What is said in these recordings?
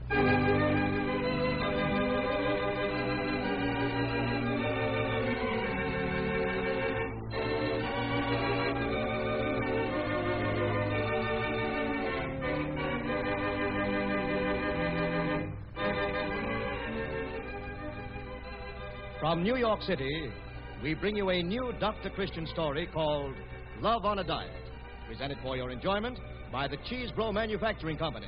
From New York City, we bring you a new Dr. Christian story called Love on a Diet, presented for your enjoyment by the Cheese Bro Manufacturing Company,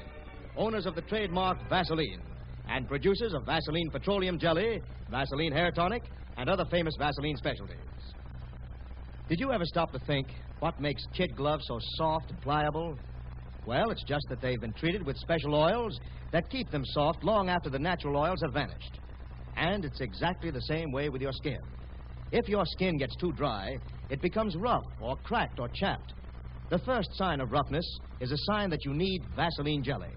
owners of the trademark Vaseline, and producers of Vaseline Petroleum Jelly, Vaseline Hair Tonic, and other famous Vaseline specialties. Did you ever stop to think what makes kid gloves so soft and pliable? Well, it's just that they've been treated with special oils that keep them soft long after the natural oils have vanished. And it's exactly the same way with your skin. If your skin gets too dry, it becomes rough or cracked or chapped. The first sign of roughness is a sign that you need Vaseline jelly.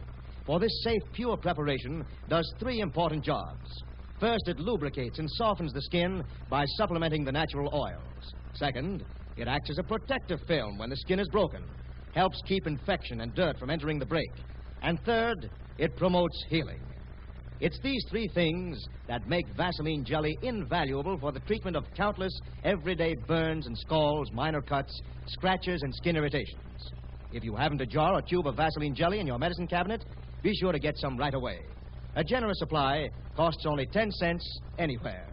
For this safe, pure preparation does three important jobs. First, it lubricates and softens the skin by supplementing the natural oils. Second, it acts as a protective film when the skin is broken, helps keep infection and dirt from entering the break. And third, it promotes healing. It's these three things that make Vaseline jelly invaluable for the treatment of countless everyday burns and scalds, minor cuts, scratches, and skin irritations. If you haven't a jar or tube of Vaseline jelly in your medicine cabinet, be sure to get some right away. A generous supply costs only 10 cents anywhere.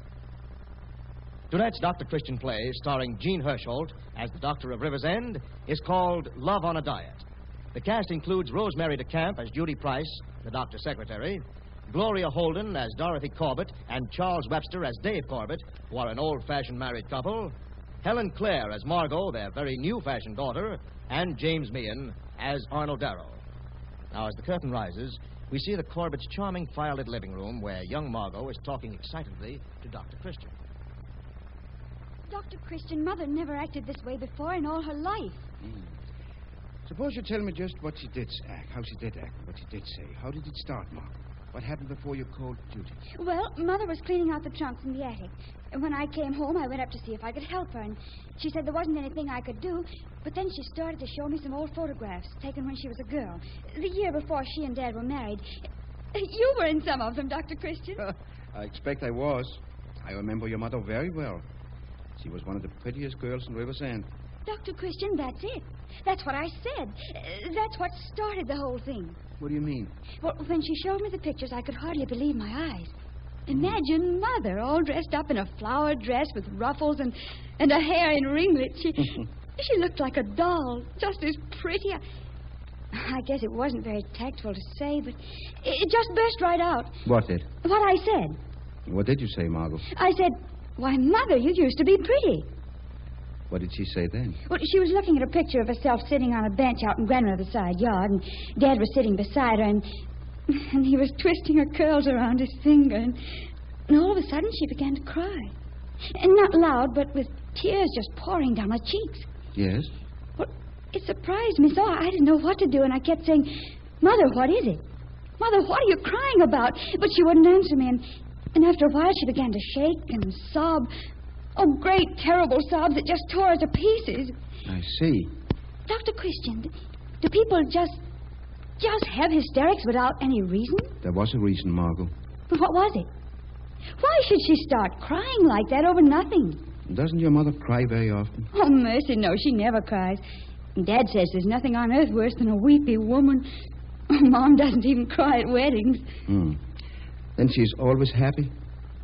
Tonight's Dr. Christian play, starring Jean Hersholt as the Doctor of River's End, is called Love on a Diet. The cast includes Rosemary DeCamp as Judy Price, the doctor's secretary, Gloria Holden as Dorothy Corbett, and Charles Webster as Dave Corbett, who are an old-fashioned married couple, Helen Clare as Margot, their very new-fashioned daughter, and James Meehan as Arnold Darrow. Now, as the curtain rises, we see the Corbett's charming firelit living room where young Margot is talking excitedly to Dr. Christian. Dr. Christian, Mother never acted this way before in all her life. Suppose you tell me just what she did act, how she did act, what she did say. How did it start, Margot? What happened before you called duty? Well, Mother was cleaning out the trunks in the attic. And when I came home, I went up to see if I could help her. And she said there wasn't anything I could do. But then she started to show me some old photographs taken when she was a girl, the year before she and Dad were married. You were in some of them, Dr. Christian. I expect I was. I remember your mother very well. She was one of the prettiest girls in River's End. Dr. Christian, that's it. That's what I said. That's what started the whole thing. What do you mean? Well, when she showed me the pictures, I could hardly believe my eyes. Imagine Mother all dressed up in a flowered dress with ruffles and her hair in ringlets. She looked like a doll, just as pretty. I guess it wasn't very tactful to say, but it just burst right out. What did? What I said. What did you say, Margot? I said, "Why, Mother, you used to be pretty." What did she say then? Well, she was looking at a picture of herself sitting on a bench out in Grandmother's side yard, and Dad was sitting beside her, and he was twisting her curls around his finger, and all of a sudden she began to cry. And not loud, but with tears just pouring down her cheeks. Yes? Well, it surprised me so I didn't know what to do, and I kept saying, "Mother, what is it? Mother, what are you crying about?" But she wouldn't answer me, and after a while she began to shake and sob. Oh, great, terrible sobs that just tore her to pieces. I see. Dr. Christian, do people just have hysterics without any reason? There was a reason, Margot. But what was it? Why should she start crying like that over nothing? Doesn't your mother cry very often? Oh, mercy, no, she never cries. Dad says there's nothing on earth worse than a weepy woman. Mom doesn't even cry at weddings. Then she's always happy?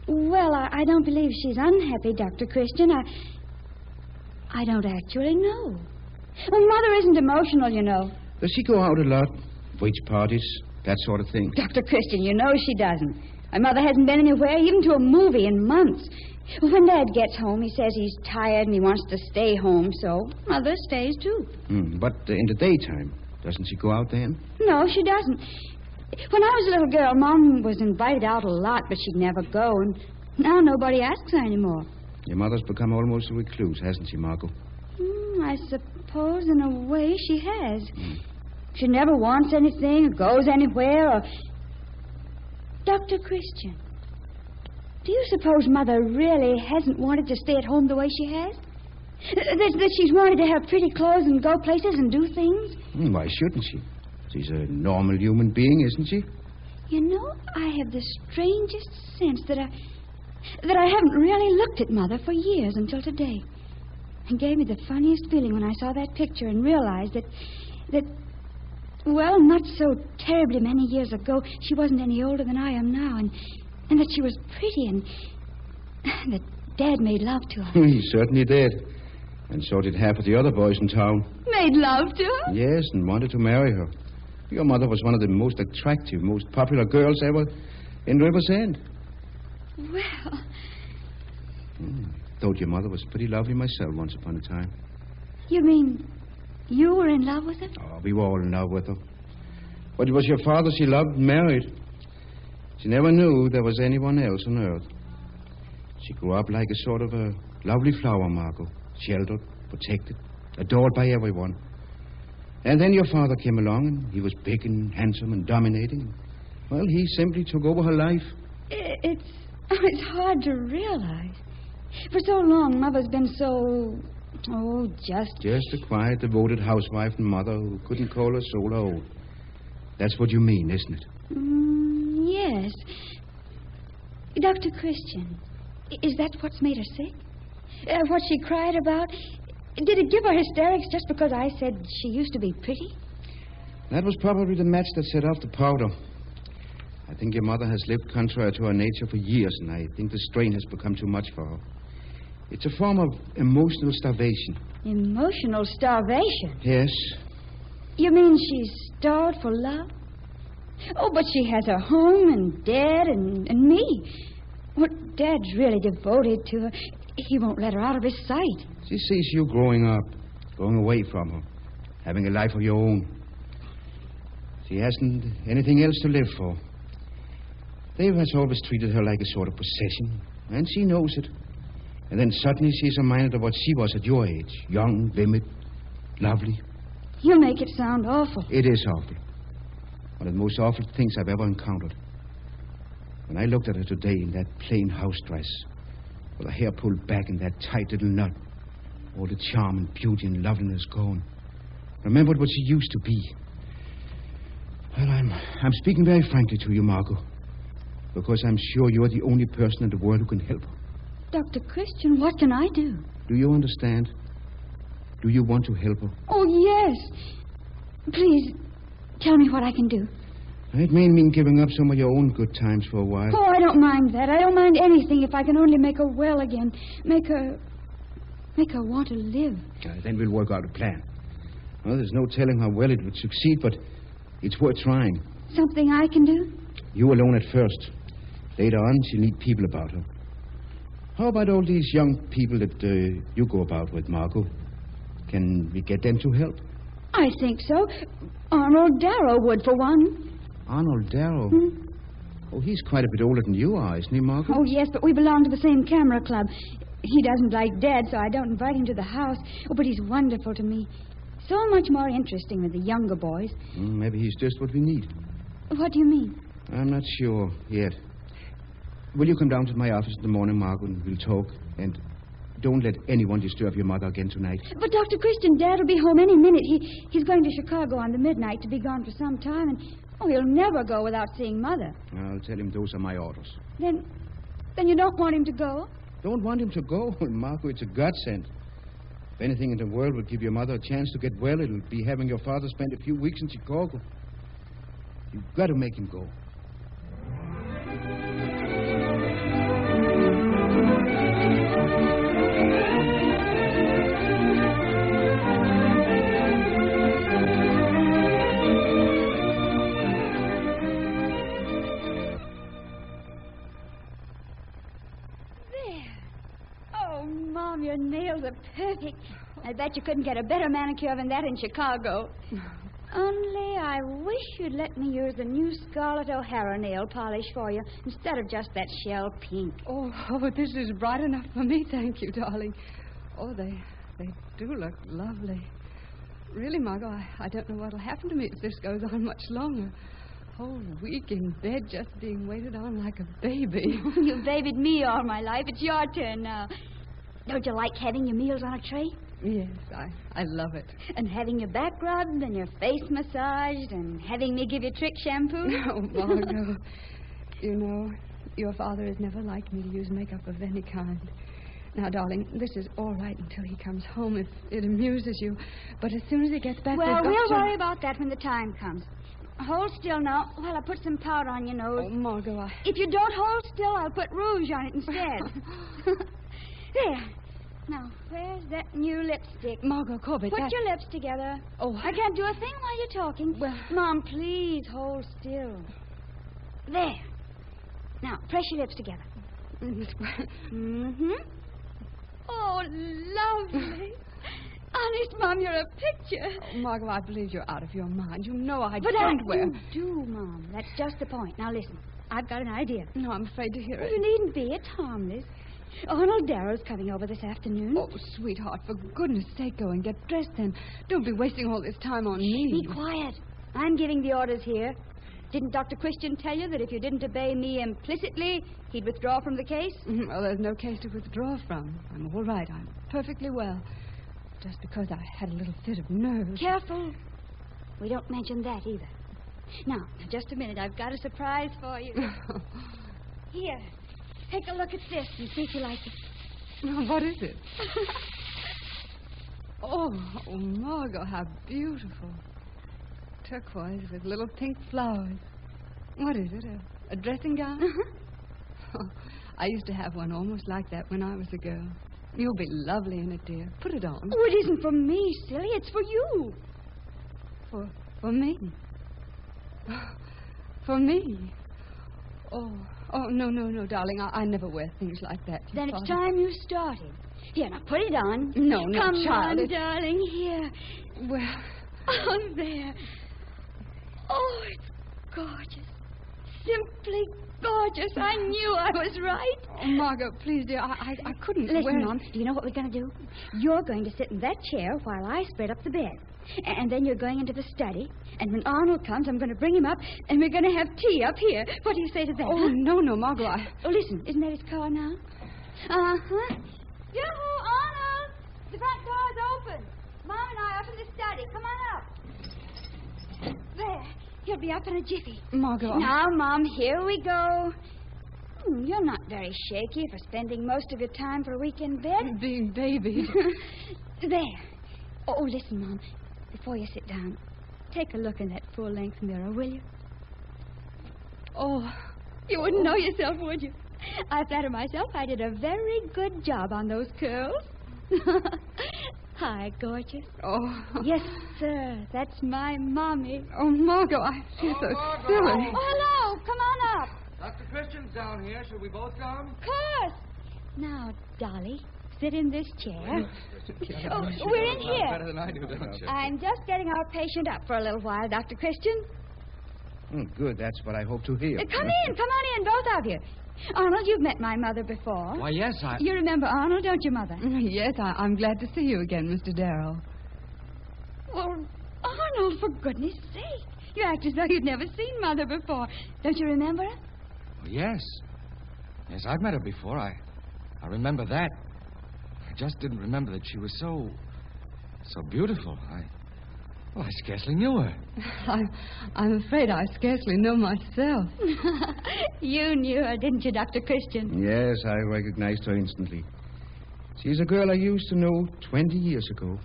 Well, I don't believe she's unhappy, Dr. Christian. I don't actually know. Well, Mother isn't emotional, you know. Does she go out a lot? Bridge parties, that sort of thing? Dr. Christian, you know she doesn't. My mother hasn't been anywhere, even to a movie, in months. When Dad gets home, he says he's tired and he wants to stay home, so Mother stays, too. But in the daytime, doesn't she go out then? No, she doesn't. When I was a little girl, Mom was invited out a lot, but she'd never go, and now nobody asks her anymore. Your mother's become almost a recluse, hasn't she, Margot? I suppose in a way she has. She never wants anything or goes anywhere or... Dr. Christian, do you suppose Mother really hasn't wanted to stay at home the way she has? That she's wanted to have pretty clothes and go places and do things? Why shouldn't she? She's a normal human being, isn't she? You know, I have the strangest sense that I haven't really looked at Mother for years until today. It gave me the funniest feeling when I saw that picture and realized that, well, not so terribly many years ago, she wasn't any older than I am now, and that she was pretty, and that Dad made love to her. He certainly did. And so did half of the other boys in town. Made love to her? Yes, and wanted to marry her. Your mother was one of the most attractive, most popular girls ever in River's End. Well... Thought your mother was pretty lovely myself once upon a time. You mean you were in love with her? Oh, we were all in love with her. But it was your father she loved and married. She never knew there was anyone else on earth. She grew up like a sort of a lovely flower, Margot. Sheltered, protected, adored by everyone. And then your father came along, and he was big and handsome and dominating. Well, he simply took over her life. It's hard to realize. For so long, Mother's been so... Just a quiet, devoted housewife and mother who couldn't call her soul her own. That's what you mean, isn't it? Yes. Dr. Christian, is that what's made her sick? What she cried about? Did it give her hysterics just because I said she used to be pretty? That was probably the match that set off the powder. I think your mother has lived contrary to her nature for years, and I think the strain has become too much for her. It's a form of emotional starvation. Emotional starvation? Yes. You mean she's starved for love? Oh, but she has her home and Dad and me. Well, Dad's really devoted to her. He won't let her out of his sight. She sees you growing up, going away from her, having a life of your own. She hasn't anything else to live for. Dave has always treated her like a sort of possession, and she knows it. And then suddenly she's reminded of what she was at your age. Young, timid, lovely. You make it sound awful. It is awful. One of the most awful things I've ever encountered. When I looked at her today in that plain house dress, with her hair pulled back in that tight little knot, all the charm and beauty and loveliness gone, remembered what she used to be. Well, I'm speaking very frankly to you, Margot, because I'm sure you're the only person in the world who can help her. Dr. Christian, what can I do? Do you understand? Do you want to help her? Oh, yes. Please, tell me what I can do. It may mean giving up some of your own good times for a while. Oh, I don't mind that. I don't mind anything if I can only make her well again. Make her want to live. Then we'll work out a plan. Well, there's no telling how well it would succeed, but it's worth trying. Something I can do? You alone at first. Later on, she'll need people about her. How about all these young people that you go about with, Margot? Can we get them to help? I think so. Arnold Darrow would, for one. Arnold Darrow? Oh, he's quite a bit older than you are, isn't he, Margot? Oh, yes, but we belong to the same camera club. He doesn't like Dad, so I don't invite him to the house. Oh, but he's wonderful to me. So much more interesting than the younger boys. Maybe he's just what we need. What do you mean? I'm not sure yet. Will you come down to my office in the morning, Margot, and we'll talk? And don't let anyone disturb your mother again tonight. But, Dr. Christian, Dad will be home any minute. He's going to Chicago on the midnight to be gone for some time, and he'll never go without seeing Mother. I'll tell him those are my orders. Then you don't want him to go? Don't want him to go? Well, Margot, it's a godsend. If anything in the world would give your mother a chance to get well, it'll be having your father spend a few weeks in Chicago. You've got to make him go. Your nails are perfect. I bet you couldn't get a better manicure than that in Chicago. Only I wish you'd let me use the new Scarlett O'Hara nail polish for you instead of just that shell pink. Oh, this is bright enough for me, thank you, darling. Oh, they do look lovely. Really, Margot, I don't know what'll happen to me if this goes on much longer. Whole week in bed just being waited on like a baby. You babied me all my life. It's your turn now. Don't you like having your meals on a tray? Yes, I love it. And having your back rubbed and your face massaged and having me give you trick shampoo. Oh, Margot. You know, your father has never liked me to use makeup of any kind. Now, darling, this is all right until he comes home if it amuses you. But as soon as he gets back... Well, we'll worry about that when the time comes. Hold still now while I put some powder on your nose. Oh, Margot, If you don't hold still, I'll put rouge on it instead. There. Now, where's that new lipstick? Margot Corbett, Put your lips together. Oh, I can't do a thing while you're talking. Well... Mom, please hold still. There. Now, press your lips together. Mm-hmm. Oh, lovely. Honest, Mom, you're a picture. Oh, Margot, I believe you're out of your mind. You know I but don't wear... you do, Mom. That's just the point. Now, listen. I've got an idea. No, I'm afraid to hear it. You needn't be. It's harmless. Arnold Darrow's coming over this afternoon. Oh, sweetheart, for goodness sake, go and get dressed then. Don't be wasting all this time on me. Be quiet. I'm giving the orders here. Didn't Dr. Christian tell you that if you didn't obey me implicitly, he'd withdraw from the case? Well, there's no case to withdraw from. I'm all right. I'm perfectly well. Just because I had a little fit of nerves. Careful. We don't mention that either. Now, just a minute. I've got a surprise for you. Here. Take a look at this and see if you like it. What is it? Oh, Margot, how beautiful. Turquoise with little pink flowers. What is it, a dressing gown? Oh, I used to have one almost like that when I was a girl. You'll be lovely in it, dear. Put it on. Oh, it isn't for me, silly. It's for you. For me? For me? Oh, no, darling. I never wear things like that. Then it's time you started. Here, now put it on. No, Come child. on, darling. Here. Well... Oh, there. Oh, it's gorgeous. Simply gorgeous. I knew I was right. Oh, Margot, please, dear. I couldn't Listen, wear... Mom, do you know what we're going to do? You're going to sit in that chair while I spread up the bed. And then you're going into the study. And when Arnold comes, I'm going to bring him up, and we're going to have tea up here. What do you say to that? Oh, no, Margot, Oh, listen. Isn't that his car now? Uh-huh. Yoo-hoo, Arnold! The front door's open. Mom and I are up in the study. Come on up. There. He'll be up in a jiffy. Margot... Now, Mom, here we go. You're not very shaky for spending most of your time for a week in bed. Being babied. There. Oh, listen, Mom. Before you sit down, take a look in that full-length mirror, will you? Oh, you wouldn't know yourself, would you? I flatter myself I did a very good job on those curls. Hi, gorgeous. Oh. Yes, sir. That's my mommy. Oh, Margot, I feel so Margot. silly. Oh, hello. Come on up. Dr. Christian's down here. Shall we both come? Of course. Now, Dolly, sit in this chair. Oh, we're in here. Better than I do, don't you? I'm just getting our patient up for a little while, Dr. Christian. Good. That's what I hope to hear. Come on in, both of you. Arnold, you've met my mother before. Why, yes, You remember Arnold, don't you, Mother? Yes, I'm glad to see you again, Mr. Darrow. Well, Arnold, for goodness sake. You act as though you'd never seen Mother before. Don't you remember her? Oh, yes. Yes, I've met her before. I remember that. I just didn't remember that she was so beautiful. I scarcely knew her. I'm afraid I scarcely know myself. You knew her, didn't you, Dr. Christian? Yes, I recognized her instantly. She's a girl I used to know 20 years ago.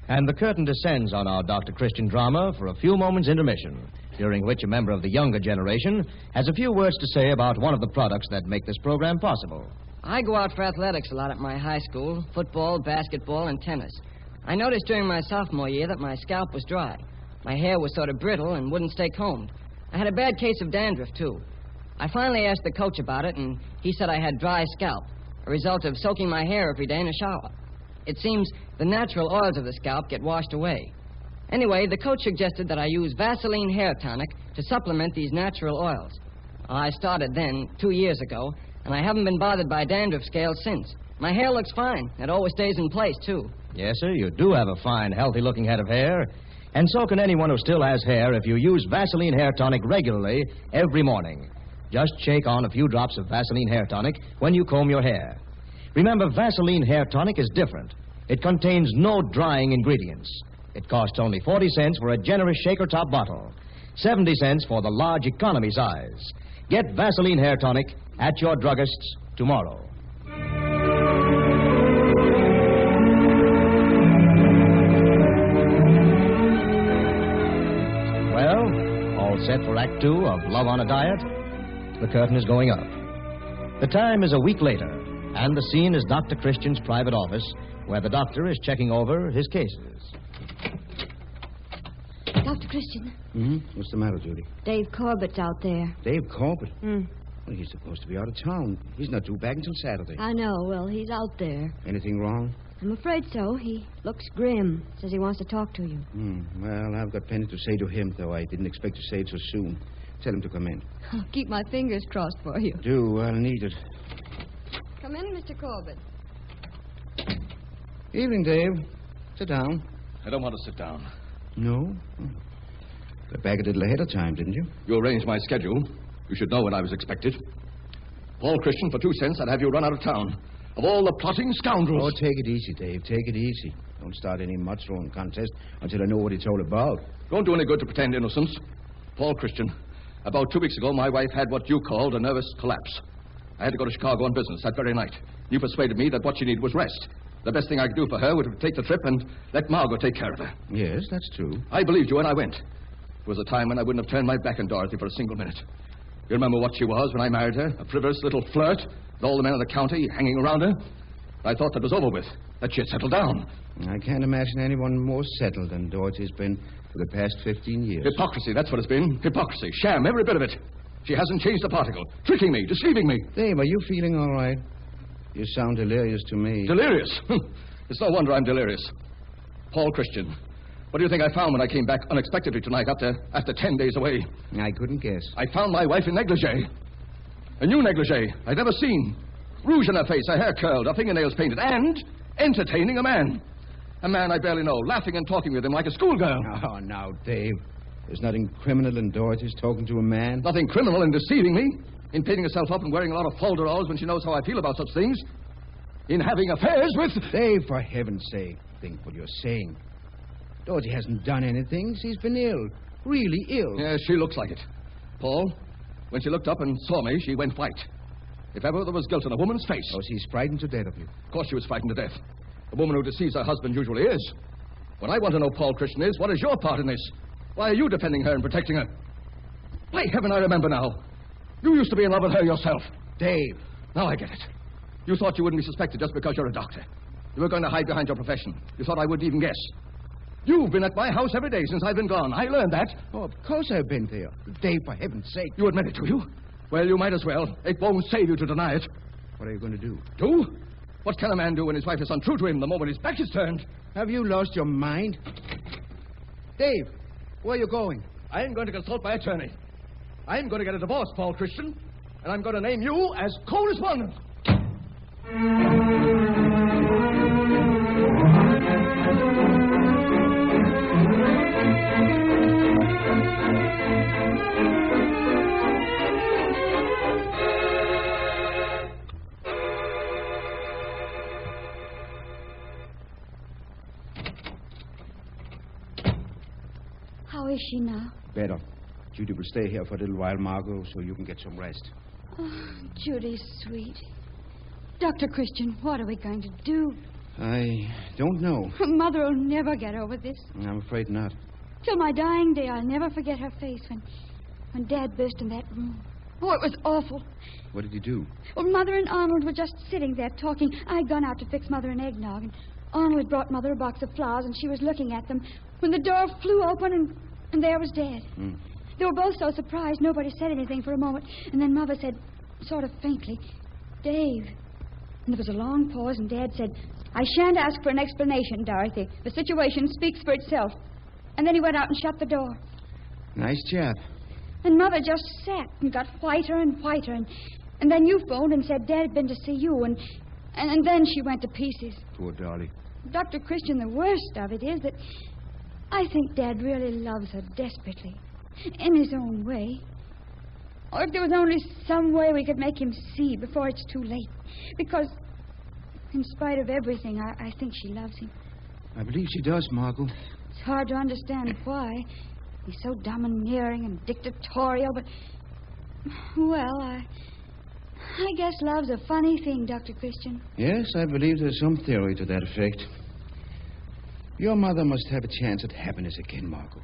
And the curtain descends on our Dr. Christian drama for a few moments' intermission, during which a member of the younger generation has a few words to say about one of the products that make this program possible. I go out for athletics a lot at my high school, football, basketball, and tennis. I noticed during my sophomore year that my scalp was dry. My hair was sort of brittle and wouldn't stay combed. I had a bad case of dandruff, too. I finally asked the coach about it, and he said I had dry scalp, a result of soaking my hair every day in a shower. It seems the natural oils of the scalp get washed away. Anyway, the coach suggested that I use Vaseline hair tonic to supplement these natural oils. I started then, 2 years ago, and I haven't been bothered by dandruff scales since. My hair looks fine. It always stays in place, too. Yes, sir, you do have a fine, healthy-looking head of hair. And so can anyone who still has hair if you use Vaseline Hair Tonic regularly every morning. Just shake on a few drops of Vaseline Hair Tonic when you comb your hair. Remember, Vaseline Hair Tonic is different. It contains no drying ingredients. It costs only 40 cents for a generous shaker top bottle, 70 cents for the large economy size. Get Vaseline Hair Tonic at your druggist's tomorrow. Well, all set for Act 2 of Love on a Diet? The curtain is going up. The time is a week later, and the scene is Dr. Christian's private office, where the doctor is checking over his cases. Dr. Christian. What's the matter, Judy? Dave Corbett's out there. Dave Corbett? Well, he's supposed to be out of town. He's not due back until Saturday. I know. Well, he's out there. Anything wrong? I'm afraid so. He looks grim. Says he wants to talk to you. Well, I've got plenty to say to him, though I didn't expect to say it so soon. Tell him to come in. I'll keep my fingers crossed for you. I'll need it. Come in, Mr. Corbett. Evening, Dave. Sit down. I don't want to sit down. No? Got back a little ahead of time, didn't you? You arranged my schedule. You should know when I was expected. Paul Christian, for 2 cents, I'd have you run out of town. Of all the plotting scoundrels. Oh, take it easy, Dave. Take it easy. Don't start any mud-throwing contest until I know what it's all about. Don't do any good to pretend innocence. Paul Christian, about 2 weeks ago, my wife had what you called a nervous collapse. I had to go to Chicago on business that very night. You persuaded me that what she needed was rest. The best thing I could do for her would be to take the trip and let Margot take care of her. Yes, that's true. I believed you, and I went. It was a time when I wouldn't have turned my back on Dorothy for a single minute. You remember what she was when I married her? A frivolous little flirt, with all the men in the county hanging around her. I thought that was over with, that she had settled down. I can't imagine anyone more settled than Dorothy's been for the past 15 years. Hypocrisy, that's what it's been. Hypocrisy. Sham, every bit of it. She hasn't changed a particle. Tricking me, deceiving me. Dave, are you feeling all right? You sound delirious to me. Delirious? It's no wonder I'm delirious. Paul Christian, what do you think I found when I came back unexpectedly tonight after 10 days away? I couldn't guess. I found my wife in negligee. A new negligee I'd never seen. Rouge in her face, her hair curled, her fingernails painted, and entertaining a man. A man I barely know, laughing and talking with him like a schoolgirl. Oh, now, Dave. There's nothing criminal in Dorothy's talking to a man. Nothing criminal in deceiving me, in painting herself up and wearing a lot of folderols when she knows how I feel about such things, in having affairs with... Dave, for heaven's sake, think what you're saying. Dorothy hasn't done anything. She's been ill. Really ill. Yes, she looks like it. Paul, when she looked up and saw me, she went white. If ever there was guilt in a woman's face... Oh, she's frightened to death of you. Of course she was frightened to death. A woman who deceives her husband usually is. What I want to know, Paul Christian, is what is your part in this? Why are you defending her and protecting her? By heaven, I remember now. You used to be in love with her yourself. Dave. Now I get it. You thought you wouldn't be suspected just because you're a doctor. You were going to hide behind your profession. You thought I wouldn't even guess. You've been at my house every day since I've been gone. I learned that. Oh, of course I've been there. Dave, for heaven's sake. You admit it, do you? Well, you might as well. It won't save you to deny it. What are you going to do? Do? What can a man do when his wife is untrue to him the moment his back is turned? Have you lost your mind? Dave, where are you going? I am going to consult my attorney. I am going to get a divorce, Paul Christian, and I'm going to name you as co-respondent. How is she now? Better. Judy will stay here for a little while, Margot, so you can get some rest. Oh, Judy's sweet. Dr. Christian, what are we going to do? I don't know. Mother will never get over this. I'm afraid not. Till my dying day, I'll never forget her face when Dad burst in that room. Oh, it was awful. What did he do? Well, Mother and Arnold were just sitting there talking. I'd gone out to fix Mother an eggnog, and Arnold had brought Mother a box of flowers, and she was looking at them when the door flew open, and there was Dad. They were both so surprised, nobody said anything for a moment, and then Mother said, sort of faintly, Dave. And there was a long pause, and Dad said, I shan't ask for an explanation, Dorothy. The situation speaks for itself. And then he went out and shut the door. Nice chap. And Mother just sat and got whiter and whiter. And then you phoned and said Dad had been to see you. And then she went to pieces. Poor Dolly. Dr. Christian, the worst of it is that I think Dad really loves her desperately. In his own way. Or if there was only some way we could make him see before it's too late. Because, in spite of everything, I think she loves him. I believe she does, Margot. It's hard to understand why. He's so domineering and dictatorial, but... Well, I guess love's a funny thing, Dr. Christian. Yes, I believe there's some theory to that effect. Your mother must have a chance at happiness again, Margot.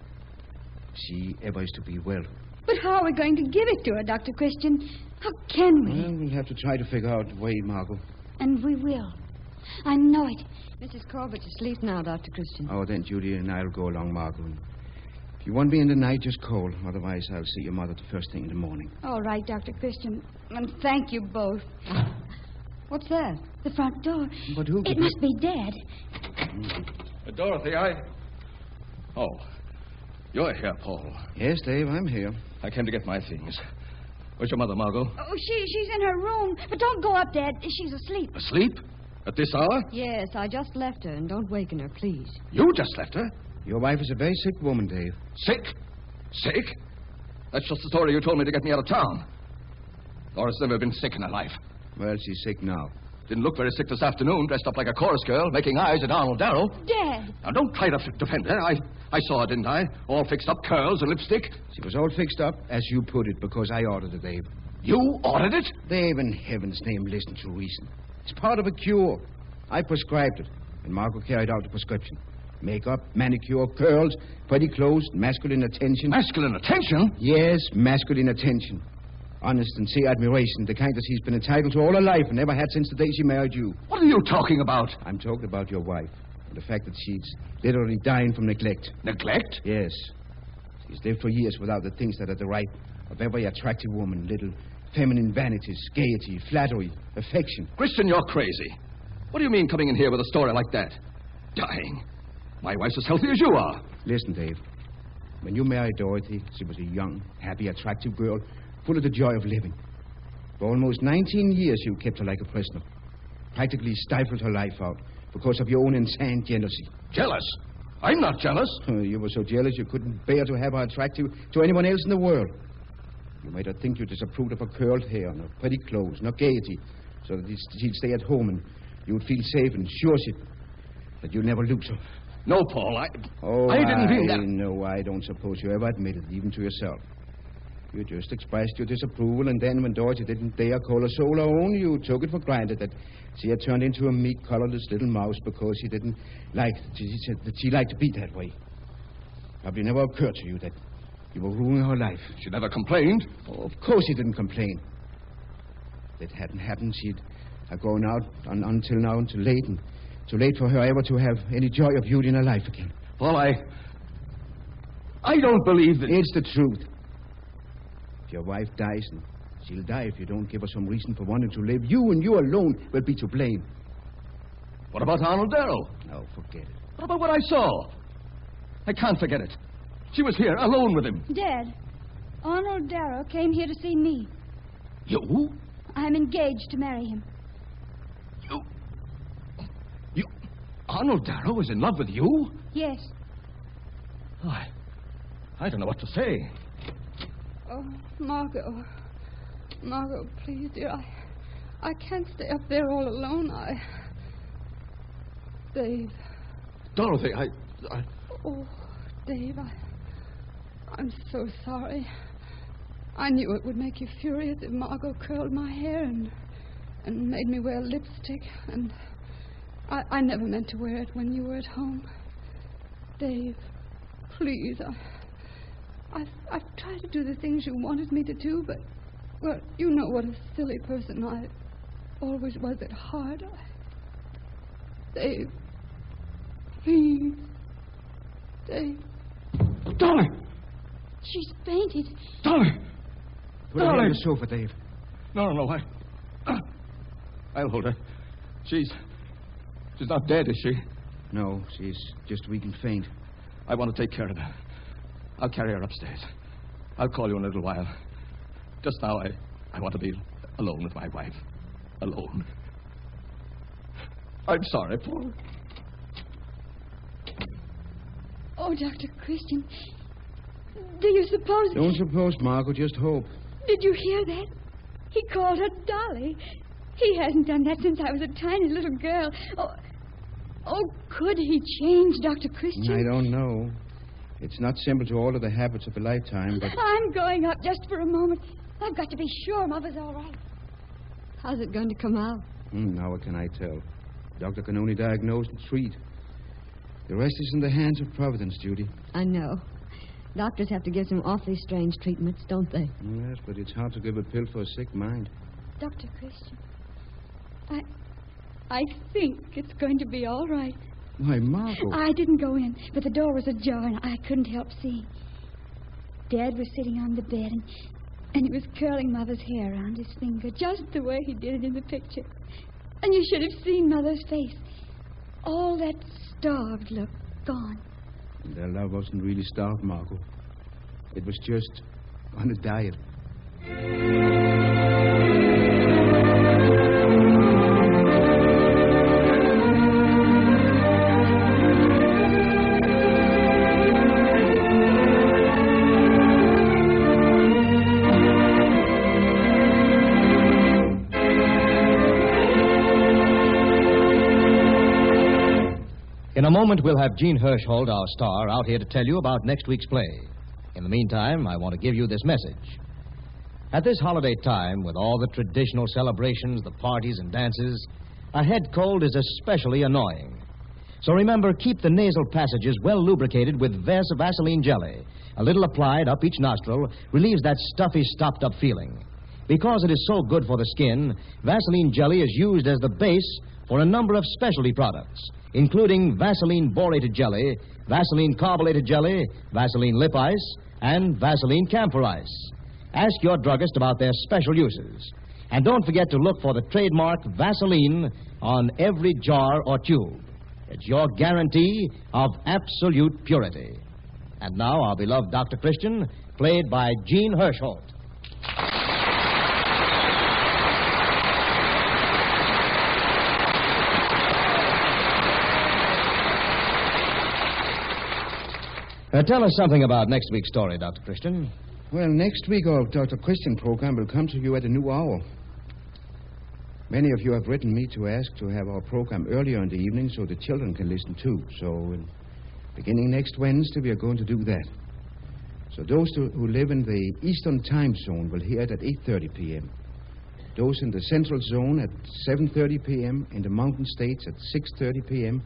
She ever is to be well. But how are we going to give it to her, Dr. Christian? How can we? Well, we'll have to try to figure out a way, Margot. And we will. I know it. Mrs. Corbett's asleep now, Dr. Christian. Oh, then Judy and I'll go along, Margot. If you want me in the night, just call. Otherwise, I'll see your mother the first thing in the morning. All right, Dr. Christian. And thank you both. What's that? The front door. But who... It must be Dad. Dorothy, Oh, you're here, Paul. Yes, Dave, I'm here. I came to get my things. Where's your mother, Margot? Oh, she's in her room. But don't go up, Dad. She's asleep. Asleep? At this hour? Yes, I just left her, and don't waken her, please. You just left her? Your wife is a very sick woman, Dave. Sick? Sick? That's just the story you told me to get me out of town. Dora's never been sick in her life. Well, she's sick now. Didn't look very sick this afternoon, dressed up like a chorus girl, making eyes at Arnold Darrow. Dad! Now, don't try to defend her. I saw her, didn't I? All fixed up, curls and lipstick. She was all fixed up, as you put it, because I ordered it, Dave. You ordered it? Dave, in heaven's name, listen to reason. It's part of a cure. I prescribed it, and Margot carried out the prescription. Makeup, manicure, curls, pretty clothes, masculine attention. Masculine attention? Yes, masculine attention. Honest, sincere admiration, the kind that she's been entitled to all her life and never had since the day she married you. What are you talking about? I'm talking about your wife, and the fact that she's literally dying from neglect. Neglect? Yes. She's lived for years without the things that are the right of every attractive woman. Little feminine vanities, gaiety, flattery, affection. Christian, you're crazy. What do you mean coming in here with a story like that? Dying? My wife's as healthy as you are. Listen, Dave. When you married Dorothy, she was a young, happy, attractive girl, full of the joy of living. For almost 19 years, you kept her like a prisoner. Practically stifled her life out because of your own insane jealousy. Jealous? I'm not jealous. You were so jealous you couldn't bear to have her attractive to anyone else in the world. You made her think you disapproved of her curled hair and her pretty clothes and her gaiety, so that she'd stay at home and you would feel safe and sure that you'd never lose her. No, Paul, I didn't mean that. No, I don't suppose you ever admitted it, even to yourself. You just expressed your disapproval, and then when Dorothy didn't dare call her soul her own, you took it for granted that she had turned into a meek, colorless little mouse because she didn't like... She liked to be that way. Probably never occurred to you that you were ruining her life. She never complained. Oh, of course she didn't complain. If it hadn't happened, she'd have gone out until now, until late, and too late for her ever to have any joy of beauty in her life again. Paul, I don't believe that... It's the truth. If your wife dies, and she'll die if you don't give her some reason for wanting to live, you and you alone will be to blame. What about Arnold Darrow? No, forget it. What about what I saw? I can't forget it. She was here, alone with him. Dad, Arnold Darrow came here to see me. You? I'm engaged to marry him. You... Arnold Darrow is in love with you? Yes. Oh, I don't know what to say. Oh, Margot, please, dear, I can't stay up there all alone. Dave. Dorothy, Oh, Dave, I'm so sorry. I knew it would make you furious if Margot curled my hair and made me wear lipstick, and I never meant to wear it when you were at home. Dave, please, I've tried to do the things you wanted me to do, but, well, you know what a silly person I always was at heart. Dave, please, Dave. Darling! She's fainted. Darling! Put her on the sofa, Dave. No, I'll hold her. She's not dead, is she? No, she's just weak and faint. I want to take care of her. I'll carry her upstairs. I'll call you in a little while. Just now, I want to be alone with my wife. Alone. I'm sorry, Paul. Oh, Dr. Christian, do you suppose... Don't suppose, Margot, just hope. Did you hear that? He called her Dolly. He hasn't done that since I was a tiny little girl. Oh, could he change, Dr. Christian? I don't know. It's not simple to alter the habits of a lifetime, but... I'm going up just for a moment. I've got to be sure Mother's all right. How's it going to come out? Now what can I tell? Doctor can only diagnose and treat. The rest is in the hands of Providence, Judy. I know. Doctors have to give some awfully strange treatments, don't they? Yes, but it's hard to give a pill for a sick mind. Dr. Christian, I think it's going to be all right. Why, Margot... I didn't go in, but the door was ajar and I couldn't help seeing. Dad was sitting on the bed and he was curling Mother's hair around his finger, just the way he did it in the picture. And you should have seen Mother's face. All that starved look gone. Their love wasn't really starved, Margot. It was just on a diet. In a moment, we'll have Jean Hersholt, our star, out here to tell you about next week's play. In the meantime, I want to give you this message. At this holiday time, with all the traditional celebrations, the parties and dances, a head cold is especially annoying. So remember, keep the nasal passages well lubricated with Vaseline jelly. A little applied up each nostril relieves that stuffy, stopped-up feeling. Because it is so good for the skin, Vaseline jelly is used as the base for a number of specialty products, including Vaseline borated jelly, Vaseline carbonated jelly, Vaseline lip ice, and Vaseline camphor ice. Ask your druggist about their special uses. And don't forget to look for the trademark Vaseline on every jar or tube. It's your guarantee of absolute purity. And now, our beloved Dr. Christian, played by Jean Hersholt. Tell us something about next week's story, Dr. Christian. Well, next week our Dr. Christian program will come to you at a new hour. Many of you have written me to ask to have our program earlier in the evening so the children can listen too. So, beginning next Wednesday, we are going to do that. So those who live in the Eastern Time Zone will hear it at 8:30 p.m. Those in the Central Zone at 7:30 p.m., in the Mountain States at 6:30 p.m.,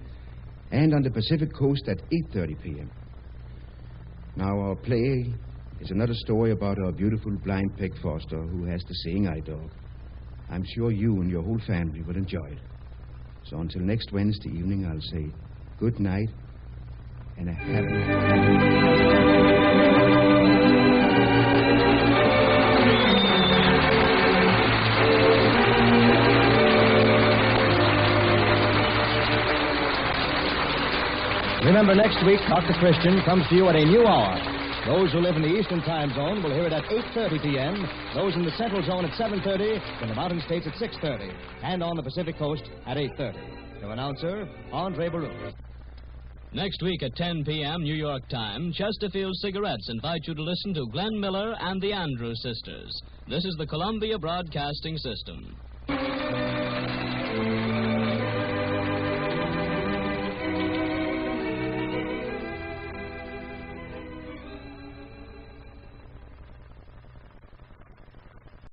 and on the Pacific Coast at 8:30 p.m. Now, our play is another story about our beautiful blind pig Foster who has the seeing eye dog. I'm sure you and your whole family will enjoy it. So until next Wednesday evening, I'll say good night and a happy... Remember, next week, Dr. Christian comes to you at a new hour. Those who live in the Eastern Time Zone will hear it at 8:30 p.m., those in the Central Zone at 7:30, in the Mountain States at 6:30, and on the Pacific Coast at 8:30. Your announcer, Andre Baruch. Next week at 10 p.m. New York time, Chesterfield Cigarettes invite you to listen to Glenn Miller and the Andrews Sisters. This is the Columbia Broadcasting System.